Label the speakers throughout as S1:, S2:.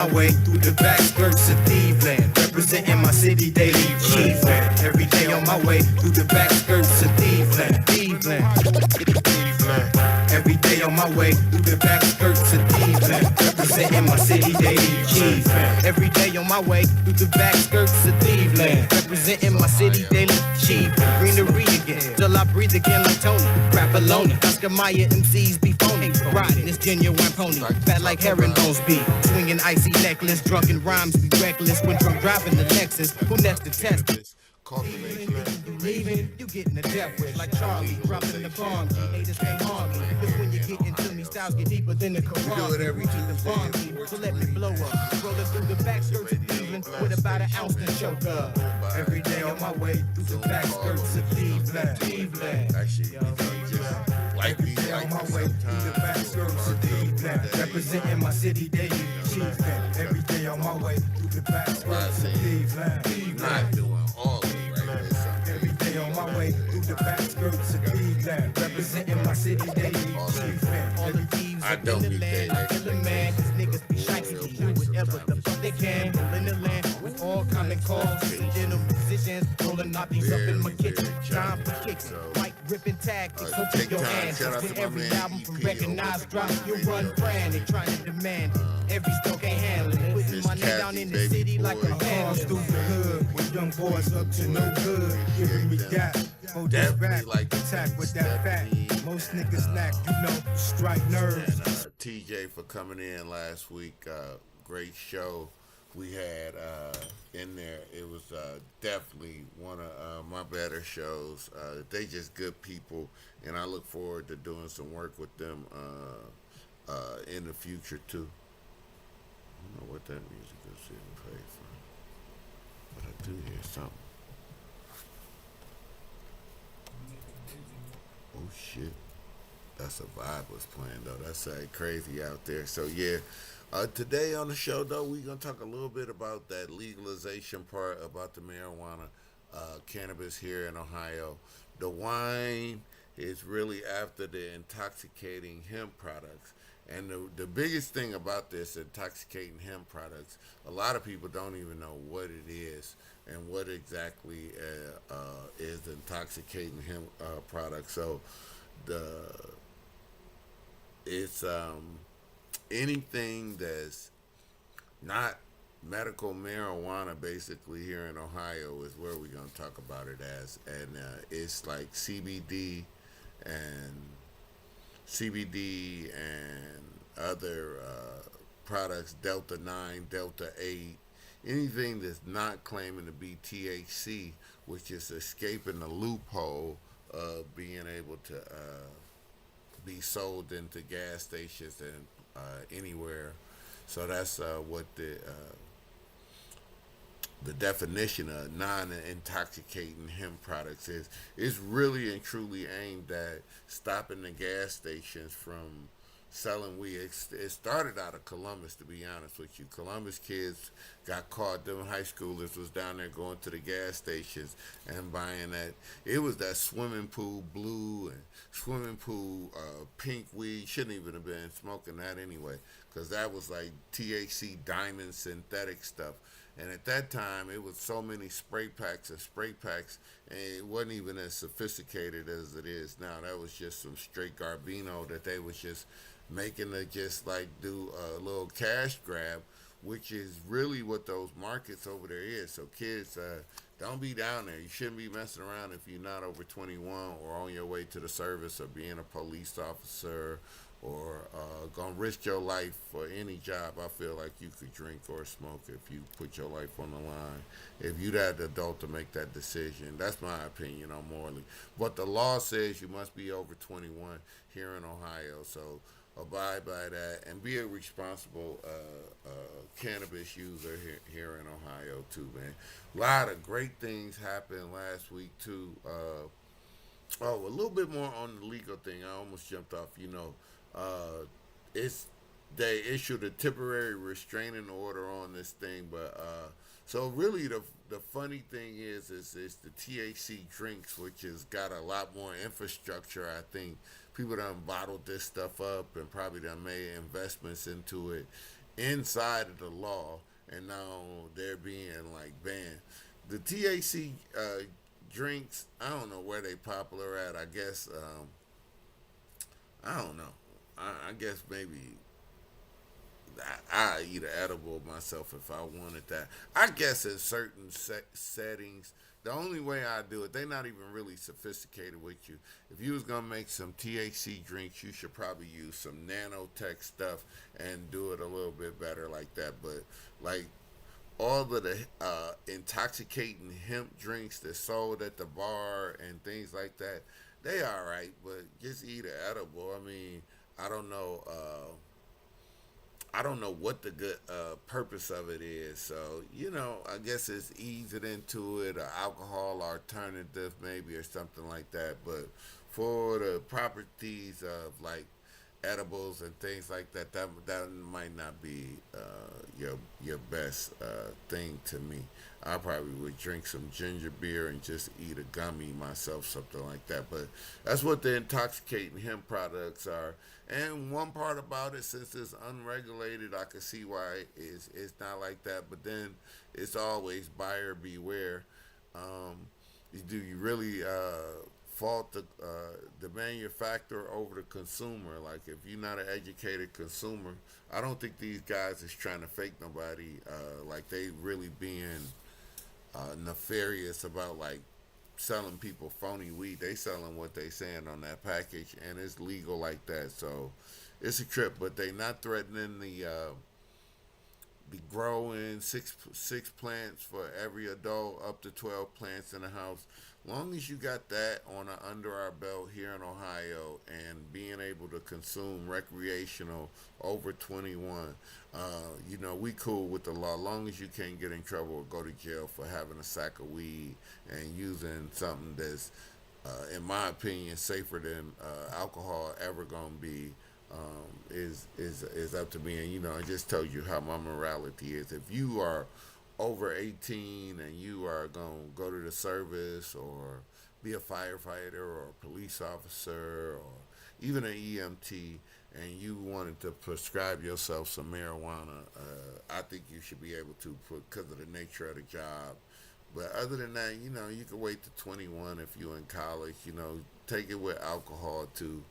S1: My way through the back skirts of thieveland, representing my city daily. Thieveland, every day on my way through the back skirts of thieveland. Every day on my way through the back skirts of thieveland, representing my city daily. Every day on my way through the back skirts of thieveland, representing my city daily. Greenery again, till I breathe again like Tony. Rap alone, Oscar Mayer MCs be phony. Riding this genuine pony, fat like herringbones be. Swinging icy necklace, drunken rhymes be reckless. When I'm driving the Lexus, who next to test it? Leaving, you getting the death wish like Charlie, dropping the bomb. Haters can't harm me. Cause when you get into me, styles get deeper than the Quran. Reaching the bomb key, so let me blow up. Rolling through the back skirts of Cleveland with about an ounce to choke up. Every day on my way through the back skirts of Cleveland. Actually, every day on my way through the back skirts of Cleveland, representing my city daily. Every day on my way through the back skirts of Cleveland.
S2: Not doing all of it right there.
S1: Every day on my way through the back skirts of Cleveland, representing my city daily. All the thieves
S2: I
S1: up
S2: don't
S1: in the
S2: be
S1: land, I kill a man. These niggas be shiny, do whatever the fuck they can. Roll in the land with all common calls, general positions, rolling these up in my kitchen. Time for kicks, white ripping tactics, hope in your hands. With every album from recognized drop, you run brand. They trying to demand it. Every store can't handle it. Putting my name down in the city like a man. Through the hood with young boys up to no good, giving me that. Oh, that rap,
S2: like
S1: attack with that fat. Most niggas lack, strike nerves.
S2: And, TJ for coming in last week. Great show we had in there. It was definitely one of my better shows. They just good people, and I look forward to doing some work with them in the future too. I don't know what that music is being played from, but I do hear something. Oh shit. That's a vibe was playing though. That's crazy out there. So yeah, today on the show though, we're gonna talk a little bit about that legalization part about the marijuana, cannabis here in Ohio. The wine is really after the intoxicating hemp products. And the biggest thing about this intoxicating hemp products, a lot of people don't even know what it is and what exactly is intoxicating hemp products. So it's anything that's not medical marijuana basically here in Ohio is where we're going to talk about it as. And it's like CBD and other products, Delta 9, Delta 8, anything that's not claiming to be THC, which is escaping the loophole of being able to be sold into gas stations and anywhere. So that's what the definition of non-intoxicating hemp products is. It's really and truly aimed at stopping the gas stations from selling weed. It started out of Columbus, to be honest with you. Columbus kids got caught. Them high schoolers was down there going to the gas stations and buying that. It was that swimming pool blue and swimming pool pink weed. Shouldn't even have been smoking that anyway, because that was like THC diamond synthetic stuff. And at that time, it was so many spray packs, and it wasn't even as sophisticated as it is now. That was just some straight garbino that they was just making to just like do a little cash grab, which is really what those markets over there is. So kids, don't be down there. You shouldn't be messing around if you're not over 21 or on your way to the service or being a police officer or gonna risk your life for any job. I feel like you could drink or smoke if you put your life on the line. If you that adult to make that decision, that's my opinion on morally. But the law says you must be over 21 here in Ohio, so abide by that and be a responsible cannabis user here in Ohio too, man. A lot of great things happened last week too. A little bit more on the legal thing. I almost jumped off. It's they issued a temporary restraining order on this thing, but so really the funny thing is the THC drinks, which has got a lot more infrastructure. I think people done bottled this stuff up and probably done made investments into it inside of the law, and now they're being like banned. The THC drinks, I don't know where they popular at. I guess I don't know. I guess maybe I eat an edible myself if I wanted that. I guess in certain settings, the only way I do it, they're not even really sophisticated with you. If you was gonna make some THC drinks, you should probably use some nanotech stuff and do it a little bit better like that. But like all of the intoxicating hemp drinks that's sold at the bar and things like that, they all right. But just eat an edible. I mean, I don't know. I don't know what the good purpose of it is. So, I guess it's ease it into it, or alcohol alternative maybe, or something like that. But for the properties of like edibles and things like that, that might not be your best thing to me. I probably would drink some ginger beer and just eat a gummy myself, something like that. But that's what the intoxicating hemp products are. And one part about it, since it's unregulated, I can see why it's not like that. But then it's always buyer beware. Um, do you really fault the manufacturer over the consumer? Like, if you're not an educated consumer, I don't think these guys is trying to fake nobody. Like, they really being nefarious about like selling people phony weed. They selling what they saying on that package, and it's legal like that. So it's a trip, but they not threatening the be growing six plants for every adult, up to 12 plants in the house. Long as you got that on under our belt here in Ohio, and being able to consume recreational over 21, we cool with the law. Long as you can't get in trouble or go to jail for having a sack of weed and using something that's, in my opinion, safer than alcohol ever gonna be. Is up to me. And I just told you how my morality is. If you are over 18 and you are going to go to the service, or be a firefighter or a police officer or even an EMT, and you wanted to prescribe yourself some marijuana, I think you should be able to, because of the nature of the job. But other than that, you can wait to 21 if you're in college. Take it with alcohol too.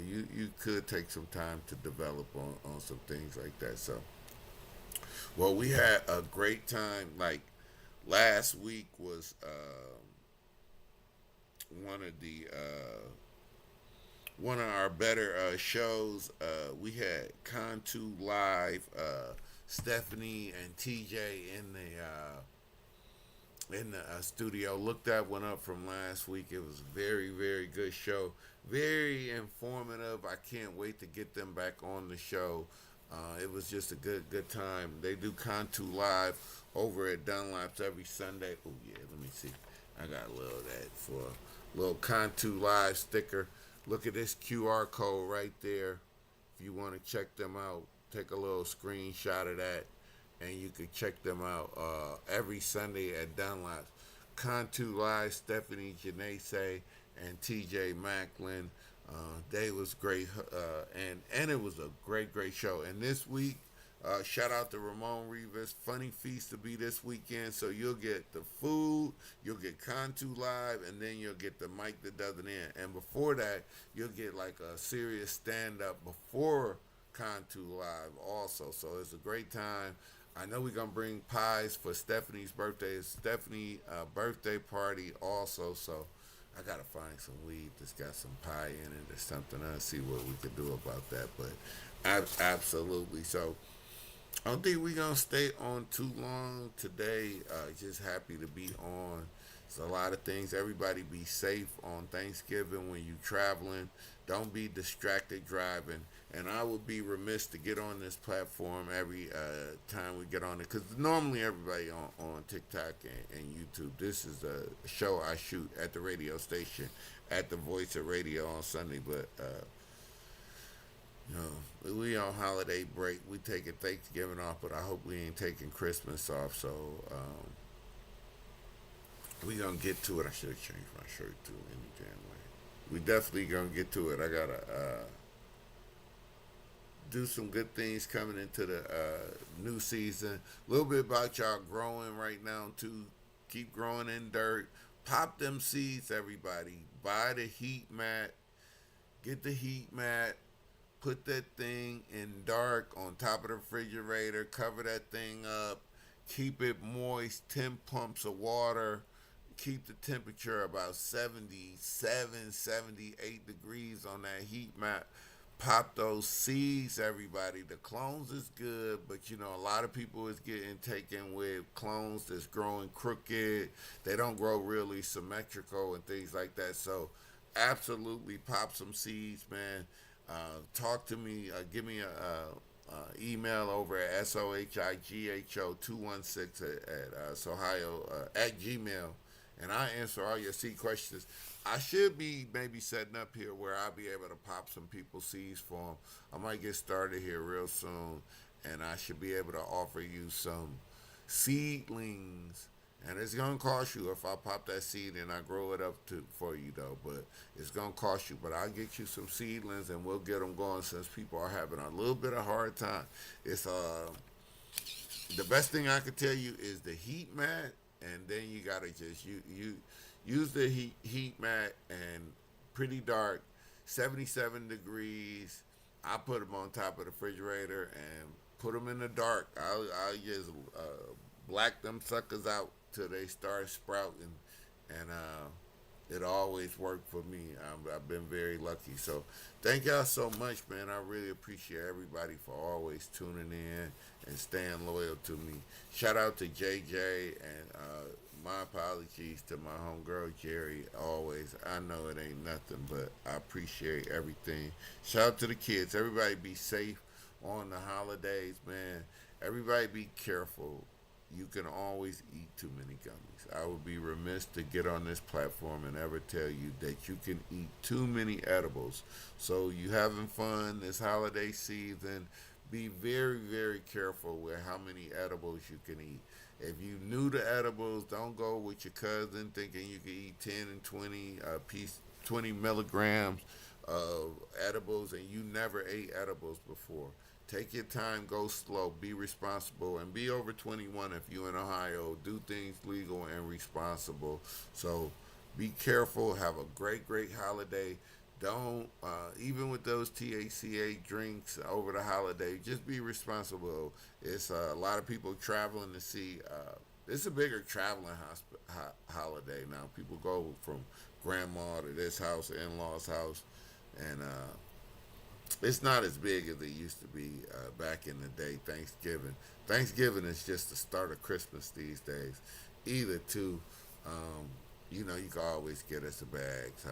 S2: You could take some time to develop on some things like that. So, well, we had a great time. Like last week was one of the one of our better shows. We had Contu live, Stephanie and TJ in the studio. Look that one up from last week. It was a very, very good show. Very informative. I can't wait to get them back on the show. It was just a good time. They do Contu live over at Dunlap's every Sunday. Oh yeah, let me see. I got a little of that for a little Contu live sticker. Look at this QR code right there. If you want to check them out, take a little screenshot of that, and you can check them out every Sunday at Dunlap's. Contu live, Stephanie Janese and TJ Macklin. They was great, and it was a great show. And this week, shout out to Ramon Rivas. Funny Feast to be this weekend, so you'll get the food, you'll get Contu live, and then you'll get the mic that doesn't end. And before that, you'll get like a serious stand up before Contu live also. So it's a great time. I know we're gonna bring pies for Stephanie's birthday. It's Stephanie's birthday party also, so I gotta find some weed that's got some pie in it or something. I'll see what we can do about that. But absolutely. So I don't think we're gonna stay on too long today. Just happy to be on. There's a lot of things. Everybody be safe on Thanksgiving when you traveling. Don't be distracted driving. And I would be remiss to get on this platform every time we get on it, because normally everybody on TikTok and YouTube, this is a show I shoot at the radio station, at the Voice of Radio on Sunday. But we on holiday break. We taking Thanksgiving off, but I hope we ain't taking Christmas off. So we gonna get to it. I should have changed my shirt too any damn way. We definitely gonna get to it. I gotta do some good things coming into the new season. A little bit about y'all growing right now too. Keep growing in dirt. Pop them seeds, everybody. Buy the heat mat. Get the heat mat. Put that thing in dark on top of the refrigerator. Cover that thing up. Keep it moist. 10 pumps of water. Keep the temperature about 77, 78 degrees on that heat mat. Pop those seeds, everybody. The clones is good, but you know, a lot of people is getting taken with clones that's growing crooked. They don't grow really symmetrical and things like that. So, absolutely pop some seeds, man. Talk to me. Give me a email over at sohigho216 at Sohigho at Gmail, and I answer all your seed questions. I should be maybe setting up here where I'll be able to pop some people's seeds for them. I might get started here real soon, and I should be able to offer you some seedlings. And it's gonna cost you if I pop that seed and I grow it up to for you though. But it's gonna cost you. But I'll get you some seedlings and we'll get them going since people are having a little bit of hard time. It's the best thing I could tell you is the heat mat, and then you gotta just you use the heat mat and pretty dark, 77 degrees. I put them on top of the refrigerator and put them in the dark. I'll just black them suckers out till they start sprouting, and it always worked for me. I've been very lucky. So thank y'all so much, man. I really appreciate everybody for always tuning in and staying loyal to me. Shout out to JJ, and my apologies to my homegirl Jerry. Always, I know it ain't nothing, but I appreciate everything. Shout out to the kids. Everybody be safe on the holidays, man. Everybody be careful. You can always eat too many gummies. I would be remiss to get on this platform and ever tell you that you can eat too many edibles. So you having fun this holiday season, be very, very careful with how many edibles you can eat. If you new to edibles, don't go with your cousin thinking you can eat 10 and 20 piece 20 milligrams of edibles and you never ate edibles before. Take your time, go slow, be responsible, and be over 21 if you're in Ohio. Do things legal and responsible. So be careful. Have a great, great holiday. Don't, even with those THCA drinks over the holiday, just be responsible. It's a lot of people traveling to see. It's a bigger traveling holiday now. People go from grandma to this house, in-laws house, and it's not as big as it used to be back in the day. Thanksgiving is just the start of Christmas these days. Either two, you know, you can always get us a bag. So,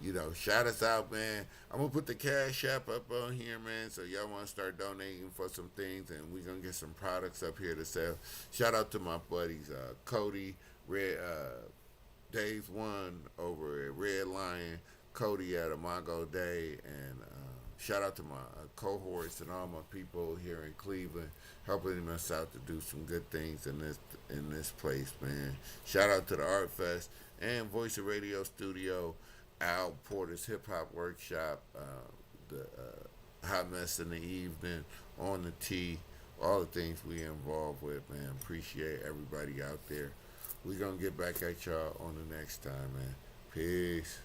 S2: you know, shout us out, man. I'm gonna put the Cash App up on here, man. So y'all want to start donating for some things, and we're gonna get some products up here to sell. Shout out to my buddies, Cody, Red, Days One over at Red Lion, Cody at Imago Day, and shout out to my cohorts and all my people here in Cleveland, helping us out to do some good things in this place, man. Shout out to the Art Fest and Voice of Radio Studio, Al Porter's Hip Hop Workshop, the Hot Mess in the Evening, On the Tee, all the things we involved with, man. Appreciate everybody out there. We're gonna get back at y'all on the next time, man. Peace.